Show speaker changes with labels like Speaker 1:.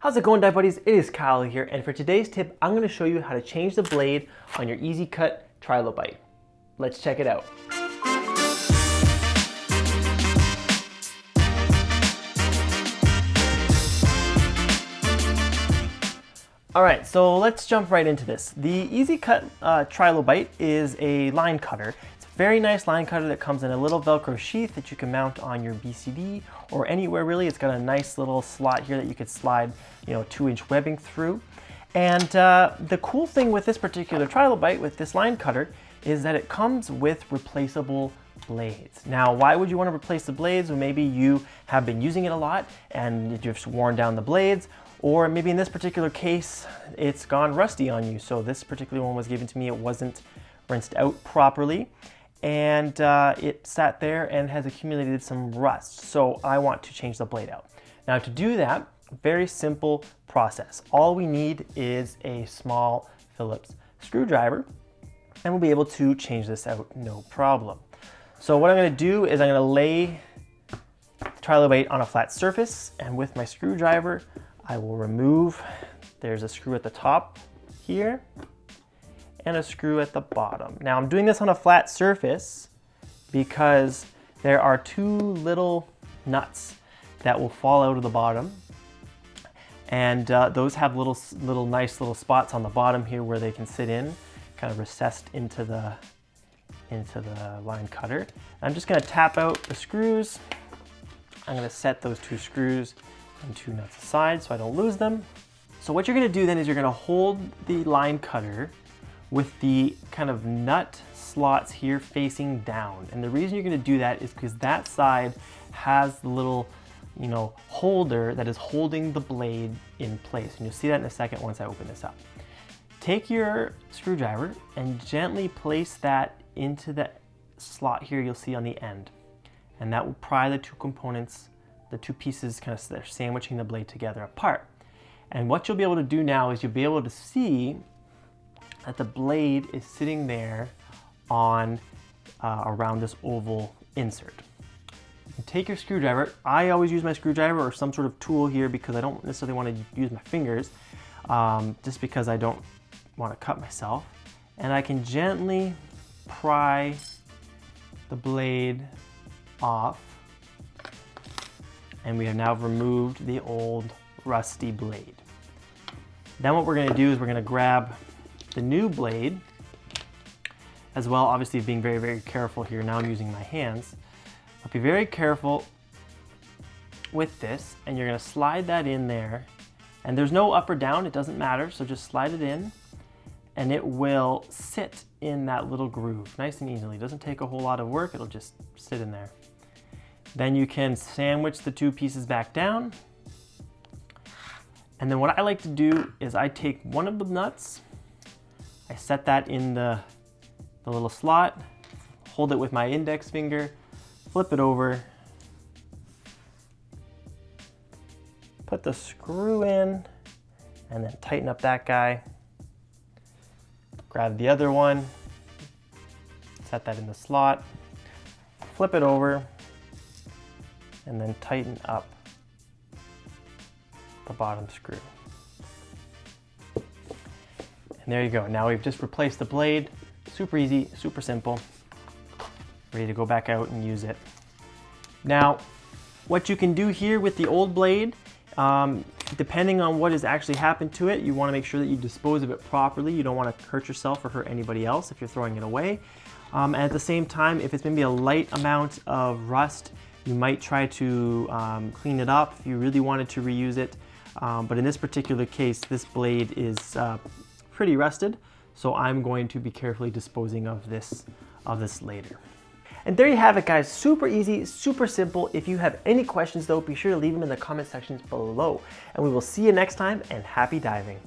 Speaker 1: How's it going, dive buddies? It is Kyle here, and for today's tip, I'm going to show you how to change the blade on your Eezycut Trilobite. Let's check it out. Alright, so let's jump right into this. The Eezycut Trilobite is a line cutter. It's a very nice line cutter that comes in a little Velcro sheath that you can mount on your BCD or anywhere really. It's got a nice little slot here that you could slide, 2-inch webbing through. And the cool thing with this particular Trilobite, with this line cutter, is that it comes with replaceable blades. Now, why would you want to replace the blades? Well, maybe you have been using it a lot and you've worn down the blades, or maybe in this particular case, it's gone rusty on you. So this particular one was given to me, it wasn't rinsed out properly, and it sat there and has accumulated some rust. So I want to change the blade out. Now to do that, very simple process. All we need is a small Phillips screwdriver, and we'll be able to change this out, no problem. So what I'm gonna do is I'm gonna lay the Trilobite on a flat surface, and with my screwdriver, I will remove, there's a screw at the top here and a screw at the bottom. Now I'm doing this on a flat surface because there are two little nuts that will fall out of the bottom, and those have nice little spots on the bottom here where they can sit in, kind of recessed into the line cutter. I'm just gonna tap out the screws. I'm gonna set those two screws and two nuts aside so I don't lose them. So what you're gonna do then is you're gonna hold the line cutter with the kind of nut slots here facing down. And the reason you're gonna do that is because that side has the little, holder that is holding the blade in place. And you'll see that in a second once I open this up. Take your screwdriver and gently place that into the slot here you'll see on the end. And that will pry the two components, the two pieces kind of they're sandwiching the blade together apart. And what you'll be able to do now is you'll be able to see that the blade is sitting there on around this oval insert. You can take your screwdriver. I always use my screwdriver or some sort of tool here because I don't necessarily want to use my fingers, just because I don't want to cut myself. And I can gently pry the blade off. And we have now removed the old rusty blade. Then what we're gonna do is we're gonna grab the new blade as well, obviously being very, very careful here. Now I'm using my hands. But be very careful with this, and you're gonna slide that in there. And there's no up or down, it doesn't matter, so just slide it in and it will sit in that little groove nice and easily. It doesn't take a whole lot of work, it'll just sit in there. Then you can sandwich the two pieces back down. And then what I like to do is I take one of the nuts, I set that in the little slot, hold it with my index finger, flip it over, put the screw in, and then tighten up that guy. Grab the other one, set that in the slot, flip it over, and then tighten up the bottom screw. And there you go. Now we've just replaced the blade. Super easy, super simple. Ready to go back out and use it. Now, what you can do here with the old blade, depending on what has actually happened to it, you want to make sure that you dispose of it properly. You don't want to hurt yourself or hurt anybody else if you're throwing it away. And at the same time, if it's maybe a light amount of rust, you might try to clean it up if you really wanted to reuse it. But in this particular case, this blade is pretty rusted, so I'm going to be carefully disposing of this later. And there you have it, guys. Super easy, super simple. If you have any questions though, be sure to leave them in the comment sections below. And we will see you next time, and happy diving.